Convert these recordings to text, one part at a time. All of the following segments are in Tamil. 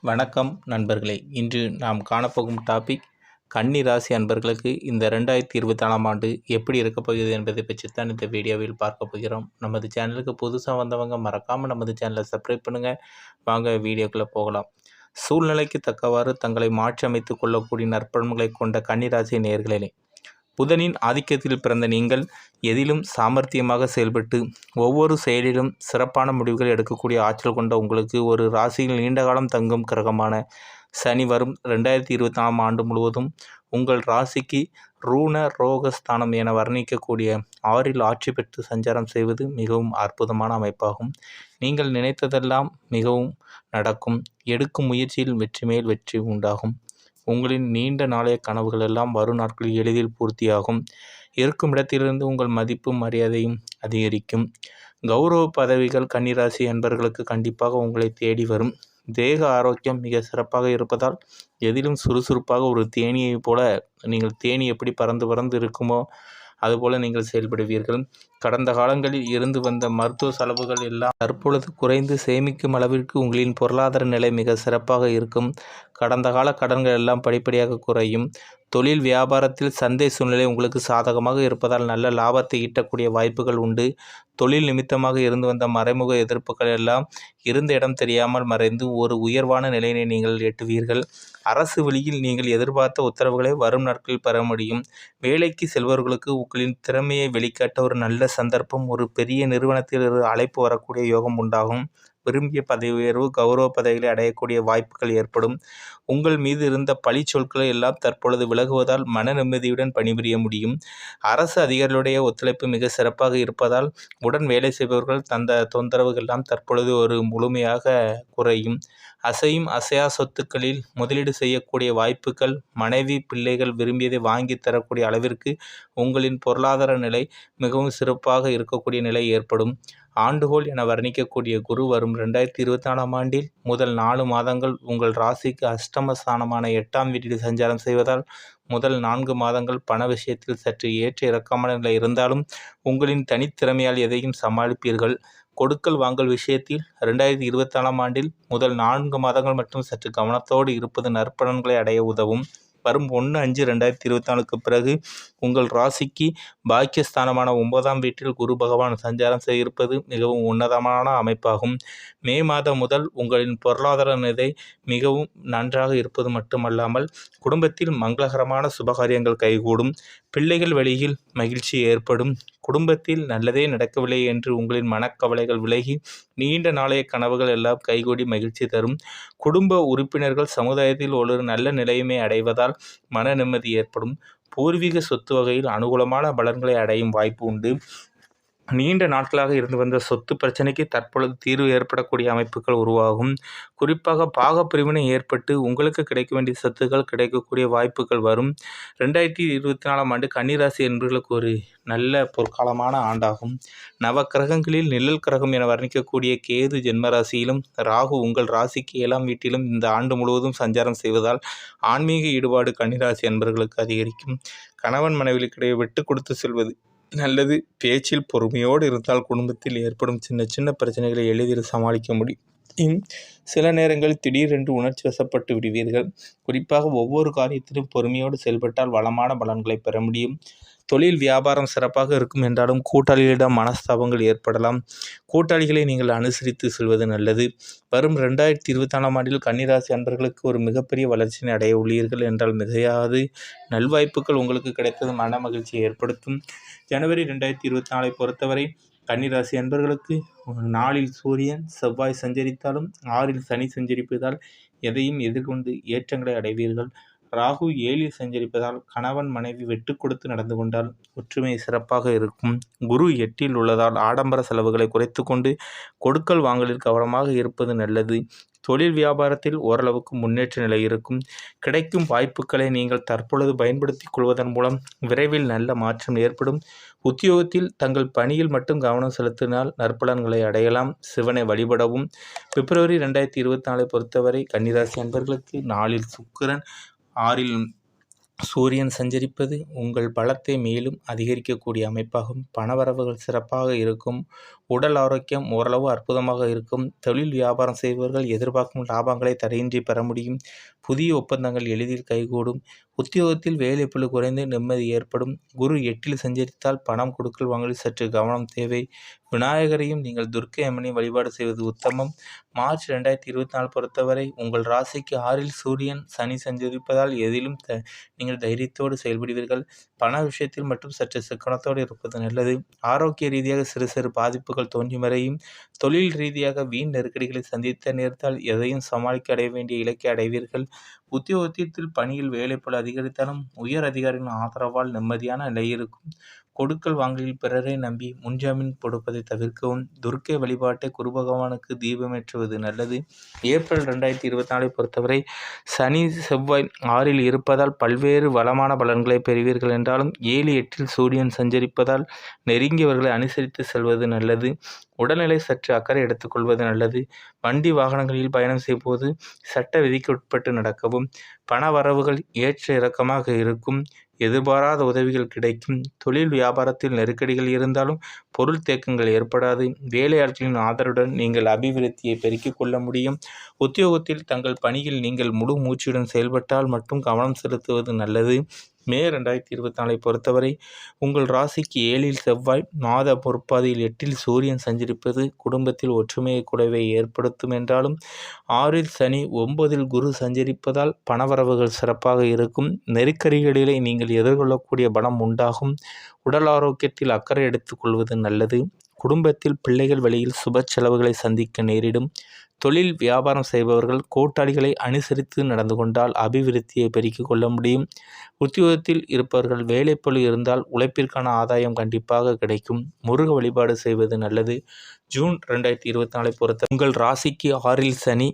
வணக்கம் நண்பர்களே. இன்று நாம் காணப்போகும் டாபிக் கன்னி ராசி அன்பர்களுக்கு இந்த 2024ஆம் ஆண்டு எப்படி இருக்கப் போகிறது என்பதை பற்றி தான் இந்த வீடியோவில் பார்க்க போகிறோம். நமது சேனலுக்கு புதுசாக வந்தவங்க மறக்காமல் நமது சேனலை சப்ஸ்கிரைப் பண்ணுங்கள். வாங்க வீடியோக்குள்ளே போகலாம். சூழ்நிலைக்கு தக்கவாறு தங்களை மாற்றி அமைத்துக் கொள்ளக்கூடிய நற்பண்புகளை கொண்ட கன்னிராசி நேயர்களே, புதனின் ஆதிக்கத்தில் பிறந்த நீங்கள் எதிலும் சாமர்த்தியமாக செயல்பட்டு ஒவ்வொரு செயலிலும் சிறப்பான முடிவுகள் எடுக்கக்கூடிய ஆற்றல் கொண்ட உங்களுக்கு ஒரு ராசியில் நீண்டகாலம் தங்கும் கிரகமான சனி வரும் 2024ஆம் ஆண்டு முழுவதும் உங்கள் ராசிக்கு ரூண ரோகஸ்தானம் என வர்ணிக்கக்கூடிய 6இல் ஆட்சி பெற்று சஞ்சாரம் செய்வது மிகவும் அற்புதமான அமைப்பாகும். நீங்கள் நினைத்ததெல்லாம் மிகவும் நடக்கும். எடுக்கும் முயற்சியில் வெற்றி மேல் வெற்றி உண்டாகும். உங்களின் நீண்ட நாளைய கனவுகள் எல்லாம் வரும் நாட்களில் எளிதில் பூர்த்தியாகும். இருக்கும் இடத்திலிருந்து உங்கள் மதிப்பும் மரியாதையும் அதிகரிக்கும். கௌரவ பதவிகள் கன்னிராசி என்பவர்களுக்கு கண்டிப்பாக உங்களை தேடி வரும். தேக ஆரோக்கியம் மிக சிறப்பாக இருப்பதால் எதிலும் சுறுசுறுப்பாக ஒரு தேனீயைப் போல நீங்கள் தேனி எப்படி பறந்து பறந்து இருக்குமோ அதுபோல நீங்கள் செயல்படுவீர்கள். கடந்த காலங்களில் இருந்து வந்த மருத்துவ செலவுகள் எல்லாம் தற்பொழுது குறைந்து சேமிக்கும் அளவிற்கு உங்களின் பொருளாதார நிலை மிக சிறப்பாக இருக்கும். கடந்த கால கடன்கள் எல்லாம் படிப்படியாக குறையும். தொழில் வியாபாரத்தில் சந்தை சூழ்நிலை உங்களுக்கு சாதகமாக இருப்பதால் நல்ல லாபத்தை ஈட்டக்கூடிய வாய்ப்புகள் உண்டு. தொழில் நிமித்தமாக இருந்து வந்த மறைமுக எதிர்ப்புகள் எல்லாம் இருந்த இடம் தெரியாமல் மறைந்து ஒரு உயர்வான நிலையினை நீங்கள் எட்டுவீர்கள். அரசு வழியில் நீங்கள் எதிர்பார்த்த உத்தரவுகளை வரும் நாட்களில் பெற முடியும். வேலைக்கு செல்பவர்களுக்கு உங்களின் திறமையை வெளிக்காட்ட ஒரு நல்ல சந்தர்ப்பம், ஒரு பெரிய நிறுவனத்தில் அழைப்பு வரக்கூடிய யோகம் உண்டாகும். விரும்பிய பதவி உயர்வு, கௌரவ பதவிகளை அடையக்கூடிய வாய்ப்புகள் ஏற்படும். உங்கள் மீது இருந்த பழி சொற்களை எல்லாம் தற்பொழுது விலகுவதால் மன நிம்மதியுடன் பணிபுரிய முடியும். அரசு அதிகாரிகளுடைய ஒத்துழைப்பு மிக சிறப்பாக இருப்பதால் உடன் வேலை செய்பவர்கள் தந்த தொந்தரவுகள் எல்லாம் தற்பொழுது ஒரு முழுமையாக குறையும். அசையும் அசையா சொத்துக்களில் முதலீடு செய்யக்கூடிய வாய்ப்புகள், மனைவி பிள்ளைகள் விரும்பியதை வாங்கி தரக்கூடிய அளவிற்கு உங்களின் பொருளாதார நிலை மிகவும் சிறப்பாக இருக்கக்கூடிய நிலை ஏற்படும். ஆண்டுகோள் என வர்ணிக்கக்கூடிய குரு வரும் 2024ஆம் ஆண்டில் முதல் 4 மாதங்கள் உங்கள் ராசிக்கு அஷ்டமஸ்தானமான 8ஆம் வீட்டில் சஞ்சாரம் செய்வதால் முதல் 4 மாதங்கள் பண விஷயத்தில் சற்று ஏற்ற இறக்கமான நிலை இருந்தாலும் உங்களின் தனித்திறமையால் எதையும் சமாளிப்பீர்கள். கொடுக்கல் வாங்கல் விஷயத்தில் 2024ஆம் ஆண்டில் முதல் 4 மாதங்கள் மட்டும் சற்று கவனத்தோடு இருப்பது நற்பலன்களை அடைய உதவும். வரும் 1/5/2024க்கு பிறகு உங்கள் ராசிக்கு பாக்கியஸ்தானமான 9ஆம் வீட்டில் குரு பகவான் சஞ்சாரம் செய்திருப்பது மிகவும் உன்னதமான அமைப்பாகும். மே மாதம் முதல் உங்களின் பொருளாதார நிலை மிகவும் நன்றாக இருப்பது மட்டுமல்லாமல் குடும்பத்தில் மங்களகரமான சுபகாரியங்கள் கைகூடும். பிள்ளைகள் வழியில் மகிழ்ச்சி ஏற்படும். குடும்பத்தில் நல்லதே நடக்கவில்லை என்று உங்களின் மனக்கவலைகள் விலகி நீண்ட நாளைய கனவுகள் எல்லாம் கைகூடி மகிழ்ச்சி தரும். குடும்ப உறுப்பினர்கள் சமுதாயத்தில் ஒரு நல்ல நிலையுமே அடைவதால் மன நிம்மதி ஏற்படும். பூர்வீக சொத்து வகையில் அனுகூலமான பலன்களை அடையும் வாய்ப்பு உண்டு. நீண்ட நாட்களாக இருந்து வந்த சொத்து பிரச்சனைக்கு தற்பொழுது தீர்வு ஏற்படக்கூடிய அமைப்புகள் உருவாகும். குறிப்பாக பாகப்பிரிவினை ஏற்பட்டு உங்களுக்கு கிடைக்க வேண்டிய சொத்துக்கள் கிடைக்கக்கூடிய வாய்ப்புகள் வரும். 2024ஆம் ஆண்டு கன்னிராசி என்பவர்களுக்கு ஒரு நல்ல பொற்காலமான ஆண்டாகும். நவக்கிரகங்களில் நிழல் கிரகம் என வர்ணிக்கக்கூடிய கேது ஜென்மராசியிலும் ராகு உங்கள் ராசிக்கு 7ஆம் வீட்டிலும் இந்த ஆண்டு முழுவதும் சஞ்சாரம் செய்வதால் ஆன்மீக ஈடுபாடு கன்னிராசி என்பவர்களுக்கு அதிகரிக்கும். கணவன் மனைவிகளுக்கிடையே விட்டு கொடுத்து செல்வது நல்லது. பேச்சில் பொறுமையோடு இருந்தால் குடும்பத்தில் ஏற்படும் சின்ன சின்ன பிரச்சனைகளை எளிதில் சமாளிக்க முடியும். சில நேரங்களில் திடீரென்று உணர்ச்சி வசப்பட்டு விடுவீர்கள். குறிப்பாக ஒவ்வொரு காரியத்திலும் பொறுமையோடு செயல்பட்டால் வளமான பலன்களை பெற முடியும். தொழில் வியாபாரம் சிறப்பாக இருக்கும் என்றாலும் கூட்டாளிகளிடம் மனஸ்தாபங்கள் ஏற்படலாம். கூட்டாளிகளை நீங்கள் அனுசரித்து செல்வது நல்லது. வரும் 2024ஆம் ஆண்டில் கன்னிராசி அன்பர்களுக்கு ஒரு மிகப்பெரிய வளர்ச்சியை அடைய உள்ளீர்கள் என்றால் மிகையாது. நல்வாய்ப்புகள் உங்களுக்கு கிடைத்தது மன மகிழ்ச்சியை ஏற்படுத்தும். ஜனவரி 2024ஐ பொறுத்தவரை கன்னிராசி அன்பர்களுக்கு நாளில் சூரியன் செவ்வாய் சஞ்சரித்தாலும் 6இல் சனி சஞ்சரிப்பதால் எதையும் எதிர்கொண்டு ஏற்றங்களை அடைவீர்கள். ராகு 7இல் சஞ்சரிப்பதால் கணவன் மனைவி விட்டு கொடுத்து நடந்து கொண்டால் ஒற்றுமை சிறப்பாக இருக்கும். குரு 8இல் உள்ளதால் ஆடம்பர செலவுகளை குறைத்து கொண்டு கொடுக்கல் வாங்கலில் கவனமாக இருப்பது நல்லது. தொழில் வியாபாரத்தில் ஓரளவுக்கு முன்னேற்ற நிலை இருக்கும். கிடைக்கும் வாய்ப்புகளை நீங்கள் தற்பொழுது பயன்படுத்திக் கொள்வதன் மூலம் விரைவில் நல்ல மாற்றம் ஏற்படும். உத்தியோகத்தில் தங்கள் பணியில் மட்டும் கவனம் செலுத்தினால் நற்பலன்களை அடையலாம். சிவனை வழிபடவும். பிப்ரவரி 2024ஐ பொறுத்தவரை கன்னிராசி அன்பர்களுக்கு 4இல் சுக்கிரன் 6இல் சூரியன் சஞ்சரிப்பது உங்கள் பலத்தை மேலும் அதிகரிக்கக்கூடிய அமைப்பாகும். பணவரவுகள் சிறப்பாக இருக்கும். உடல் ஆரோக்கியம் ஓரளவு அற்புதமாக இருக்கும். தொழில் வியாபாரம் செய்பவர்கள் எதிர்பார்க்கும் லாபங்களை தடையின்றி பெற முடியும். புதிய ஒப்பந்தங்கள் எளிதில் கைகூடும். உத்தியோகத்தில் வேலைப்பளு குறைந்து நிம்மதி ஏற்படும். குரு 8ல் சஞ்சரித்தால் பணம் கொடுக்கல் வாங்கலில் சற்று கவனம் தேவை. விநாயகரையும் நீங்கள் துர்க்கை அம்மனையும் வழிபாடு செய்வது உத்தமம். மார்ச் 2024 பொறுத்தவரை உங்கள் ராசிக்கு 6ல் சூரியன் சனி சஞ்சரிப்பதால் எதிலும் நீங்கள் தைரியத்தோடு செயல்படுவீர்கள். பண விஷயத்தில் மட்டும் சற்று சிக்கனத்தோடு இருப்பது நல்லது. ஆரோக்கிய ரீதியாக சிறு சிறு பாதிப்புகள் தோன்றி மறையும். தொழில் ரீதியாக வீண் நெருக்கடிகளை சந்தித்த நேர்த்தால் எதையும் சமாளிக்க அடைய வேண்டிய இலக்கை அடைவீர்கள். உத்தியோகத்தில் பணியில் வேலைப்பளு அதிகரித்தாலும் உயர் அதிகாரிகளின் ஆதரவால் நிம்மதியான நிலை இருக்கும். கொடுக்கல் வாங்கலில் பிறரை நம்பி முன்ஜாமீன் கொடுப்பதை தவிர்க்கவும். துர்க்கை வழிபாட்டை குரு பகவானுக்கு தீபமேற்றுவது நல்லது. ஏப்ரல் 2024 பொறுத்தவரை சனி செவ்வாய் 6ல் இருப்பதால் பல்வேறு வளமான பலன்களை பெறுவீர்கள் என்றாலும் 7, 8ல் சூரியன் சஞ்சரிப்பதால் நெருங்கியவர்களை அனுசரித்து செல்வது நல்லது. உடல்நிலை சற்று அக்கறை எடுத்துக்கொள்வது நல்லது. வண்டி வாகனங்களில் பயணம் செய்யும்போது சட்ட விதிக்கு உட்பட்டு நடக்கவும். பண வரவுகள் ஏற்ற இறக்கமாக இருக்கும். எதிர்பாராத உதவிகள் கிடைக்கும். தொழில் வியாபாரத்தில் நெருக்கடிகள் இருந்தாலும் பொருள் தேக்கங்கள் ஏற்படாது. வேலையாட்களின் ஆதரவுடன் நீங்கள் அபிவிருத்தியை பெருக்கிக் கொள்ள முடியும். உத்தியோகத்தில் தங்கள் பணியில் நீங்கள் முழு மூச்சுடன் செயல்பட்டால் மட்டும் கவனம் செலுத்துவது நல்லது. மே 2024 பொறுத்தவரை உங்கள் ராசிக்கு 7ல் செவ்வாய் மாத பொற்பாதையில் 8ல் சூரியன் சஞ்சரிப்பது குடும்பத்தில் ஒற்றுமையை கூடவே ஏற்படுத்தும் என்றாலும் 6ல் சனி 9ல் குரு சஞ்சரிப்பதால் பணவரவுகள் சிறப்பாக இருக்கும். நெருக்கடிகளிலே நீங்கள் எதிர்கொள்ளக்கூடிய பலம் உண்டாகும். உடல் ஆரோக்கியத்தில் அக்கறை எடுத்துக்கொள்வது நல்லது. குடும்பத்தில் பிள்ளைகள் வழியில் சுப செலவுகளை சந்திக்க நேரிடும். தொழில் வியாபாரம் செய்பவர்கள் கூட்டாளிகளை அனுசரித்து நடந்து கொண்டால் அபிவிருத்தியை பெருக்கிக் கொள்ள முடியும். உத்தியோகத்தில் இருப்பவர்கள் வேலைப்பளு இருந்தால் உழைப்பிற்கான ஆதாயம் கண்டிப்பாக கிடைக்கும். முருக வழிபாடு செய்வது நல்லது. ஜூன் 2024 பொறுத்த உங்கள் ராசிக்கு 6ல் சனி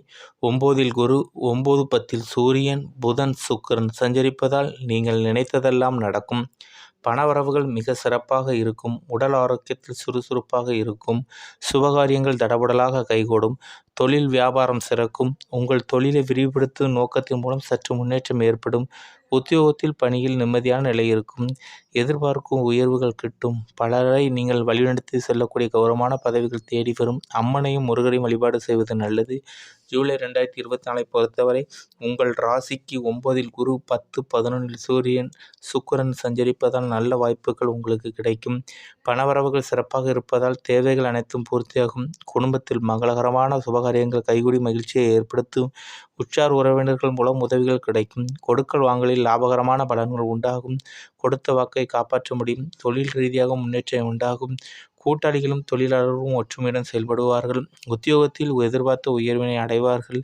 9ல் குரு 9, 10ல் சூரியன் புதன் சுக்கிரன் சஞ்சரிப்பதால் நீங்கள் நினைத்ததெல்லாம் நடக்கும். பணவரவுகள் மிக சிறப்பாக இருக்கும். உடல் ஆரோக்கியத்தில் சுறுசுறுப்பாக இருக்கும். சுபகாரியங்கள் தடபுடலாக கைகூடும். தொழில் வியாபாரம் சிறக்கும். உங்கள் தொழிலை விரிவுபடுத்தும் நோக்கத்தின் மூலம் சற்று முன்னேற்றம் ஏற்படும். உத்தியோகத்தில் பணியில் நிம்மதியான நிலை இருக்கும். எதிர்பார்க்கும் உயர்வுகள் கிட்டும். பலரை நீங்கள் வழிநடத்தி செல்லக்கூடிய கௌரவமான பதவிகள் தேடி வரும். அம்மனையும் முருகனையும் வழிபாடு செய்வது நல்லது. ஜூலை 2024 பொறுத்தவரை உங்கள் ராசிக்கு 9ல் குரு 10, 11ல் சூரியன் சுக்கிரன் சஞ்சரிப்பதால் நல்ல வாய்ப்புகள் உங்களுக்கு கிடைக்கும். பணவரவுகள் சிறப்பாக இருப்பதால் தேவைகள் அனைத்தும் பூர்த்தியாகும். குடும்பத்தில் மங்களகரமான சுபகாரியங்கள் கைகூடி மகிழ்ச்சியை ஏற்படுத்தும். உற்றார் உறவினர்கள் மூலம் உதவிகள் கிடைக்கும். கொடுக்கல் வாங்கலில் லாபகரமான பலன்கள் உண்டாகும். கொடுத்த வாக்கை காப்பாற்ற முடியும். தொழில் ரீதியாக முன்னேற்றம் உண்டாகும். கூட்டாளிகளும் தொழிலாளர்களும் ஒற்றுமையுடன் செயல்படுவார்கள். உத்தியோகத்தில் எதிர்பார்த்த உயர்வினை அடைவார்கள்.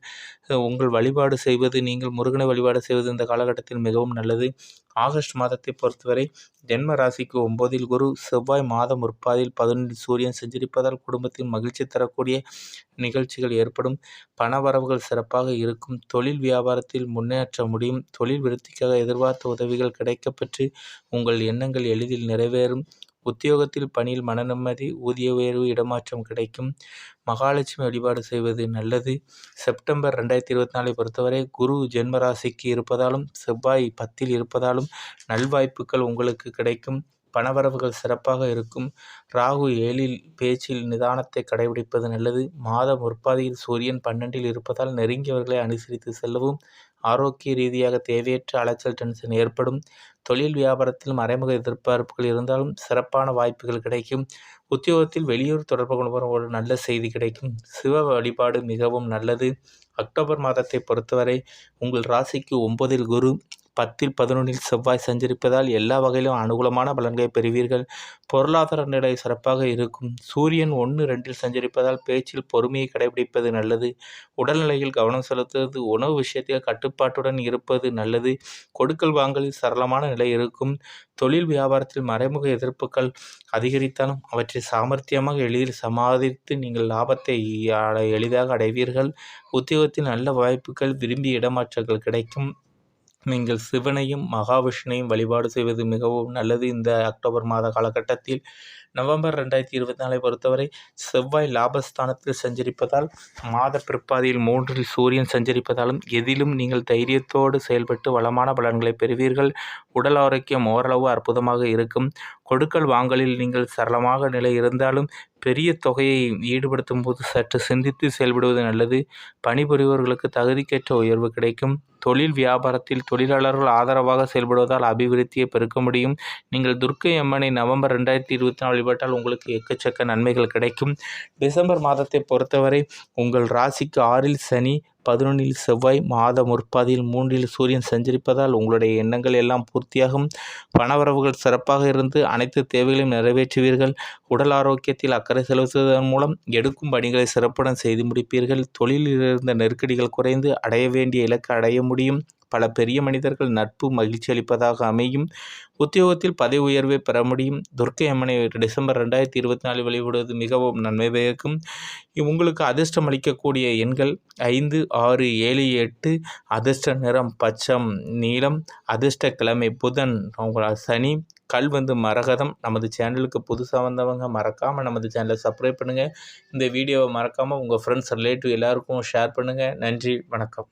உங்கள் வழிபாடு செய்வது நீங்கள் முருகனை வழிபாடு செய்வது இந்த காலகட்டத்தில் மிகவும் நல்லது. ஆகஸ்ட் மாதத்தை பொறுத்தவரை ஜென்ம ராசிக்கு 9ல் குரு செவ்வாய் மாத முற்பாதியில் 11ல் சூரியன் சஞ்சரிப்பதால் குடும்பத்தில் மகிழ்ச்சி தரக்கூடிய நிகழ்ச்சிகள் ஏற்படும். பணவரவுகள் சிறப்பாக இருக்கும். தொழில் வியாபாரத்தில் முன்னேற்ற முடியும். தொழில் விருத்திக்காக எதிர்பார்த்த உதவிகள் கிடைக்கப்பெற்று உங்கள் எண்ணங்கள் எளிதில் நிறைவேறும். உத்தியோகத்தில் பணியில் மன நிம்மதி, ஊதிய உயர்வு, இடமாற்றம் கிடைக்கும். மகாலட்சுமி வழிபாடு செய்வது நல்லது. செப்டம்பர் 2024 பொறுத்தவரை குரு ஜென்மராசிக்கு இருப்பதாலும் செவ்வாய் 10ல் இருப்பதாலும் நல்வாய்ப்புகள் உங்களுக்கு கிடைக்கும். பணவரவுகள் சிறப்பாக இருக்கும். ராகு 7ல் பேச்சில் நிதானத்தை கடைபிடிப்பது நல்லது. மாத முற்பாதியில் சூரியன் 12ல் இருப்பதால் நெருங்கியவர்களை அனுசரித்து செல்லவும். ஆரோக்கிய ரீதியாக தேவையற்ற அலைச்சல் டென்ஷன் ஏற்படும். தொழில் வியாபாரத்தில் மறைமுக எதிர்பார்ப்புகள் இருந்தாலும் சிறப்பான வாய்ப்புகள் கிடைக்கும். உத்தியோகத்தில் வெளியூர் தொடர்பு கொள்வோர் ஒரு நல்ல செய்தி கிடைக்கும். சிவ வழிபாடு மிகவும் நல்லது. அக்டோபர் மாதத்தை பொறுத்தவரை உங்கள் ராசிக்கு 9ல் குரு 10ல் 11ல் செவ்வாய் சஞ்சரிப்பதால் எல்லா வகையிலும் அனுகூலமான பலன்களை பெறுவீர்கள். பொருளாதார நிலை சிறப்பாக இருக்கும். சூரியன் 1, 2ல் சஞ்சரிப்பதால் பேச்சில் பொறுமையை கடைபிடிப்பது நல்லது. உடல்நிலையில் கவனம் செலுத்துவது, உணவு விஷயத்தில் கட்டுப்பாட்டுடன் இருப்பது நல்லது. கொடுக்கல் வாங்கலில் சரளமான நிலை இருக்கும். தொழில் வியாபாரத்தில் மறைமுக எதிர்ப்புகள் அதிகரித்தாலும் அவற்றை சாமர்த்தியமாக எளிதில் சமாளித்து நீங்கள் லாபத்தை எளிதாக அடைவீர்கள். உத்தியோகத்தில் நல்ல வாய்ப்புகள், விரும்பிய இடமாற்றங்கள் கிடைக்கும். நீங்கள் சிவனையும் மகாவிஷ்ணுவையும் வழிபாடு செய்வது மிகவும் நல்லது. இந்த அக்டோபர் மாத காலகட்டத்தில் நவம்பர் 2024 பொறுத்தவரை செவ்வாய் லாபஸ்தானத்தில் சஞ்சரிப்பதால், மாத பிற்பாதியில் 3 சூரியன் சஞ்சரிப்பதாலும் எதிலும் நீங்கள் தைரியத்தோடு செயல்பட்டு வளமான பலன்களை பெறுவீர்கள். உடல் ஆரோக்கியம் ஓரளவு அற்புதமாக இருக்கும். கொடுக்கல் வாங்கலில் நீங்கள் சரளமாக நிலை இருந்தாலும் பெரிய தொகையை ஈடுபடுத்தும் போது சற்று சிந்தித்து செயல்படுவது நல்லது. பணிபுரிபவர்களுக்கு தகுதிக்கேற்ற உயர்வு கிடைக்கும். தொழில் வியாபாரத்தில் தொழிலாளர்கள் ஆதரவாக செயல்படுவதால் அபிவிருத்தியை பெருக்க முடியும். நீங்கள் துர்க்கை அம்மனை நவம்பர் 2024 வழிபட்டால் உங்களுக்கு எக்கச்சக்க நன்மைகள் கிடைக்கும். டிசம்பர் மாதத்தை பொறுத்தவரை உங்கள் ராசிக்கு 6இல் சனி, 11இல் செவ்வாய், மாத முற்பாதியில் 3இல் சூரியன் சஞ்சரிப்பதால் உங்களுடைய எண்ணங்கள் எல்லாம் பூர்த்தியாகும். பணவரவுகள் சிறப்பாக இருந்து அனைத்து தேவைகளையும் நிறைவேற்றுவீர்கள். உடல் ஆரோக்கியத்தில் அக்கறை செலுத்துவதன் மூலம் எடுக்கும் பணிகளை சிறப்புடன் செய்து முடிப்பீர்கள். தொழிலில் இருந்த நெருக்கடிகள் குறைந்து அடைய வேண்டிய இலக்கை அடைய முடியும். பல பெரிய மனிதர்கள் நட்பு மகிழ்ச்சி அளிப்பதாக அமையும். உத்தியோகத்தில் பதவி உயர்வை பெற முடியும். துர்க்கை அம்மனை டிசம்பர் 2024 வழிபடுவது மிகவும் நன்மை பயக்கும். உங்களுக்கு அதிர்ஷ்டம் அளிக்கக்கூடிய எண்கள் 5, 6, 7, 8. அதிர்ஷ்ட நிறம் பச்சம் நீலம். அதிர்ஷ்ட கிழமை புதன். சனி. கல் மரகதம். நமது சேனலுக்கு புதுசாக வந்தவங்க மறக்காமல் நமது சேனலை சப்ஸ்கிரைப் பண்ணுங்கள். இந்த வீடியோவை மறக்காமல் உங்கள் ஃப்ரெண்ட்ஸ் ரிலேட்டிவ் எல்லாருக்கும் ஷேர் பண்ணுங்கள். நன்றி, வணக்கம்.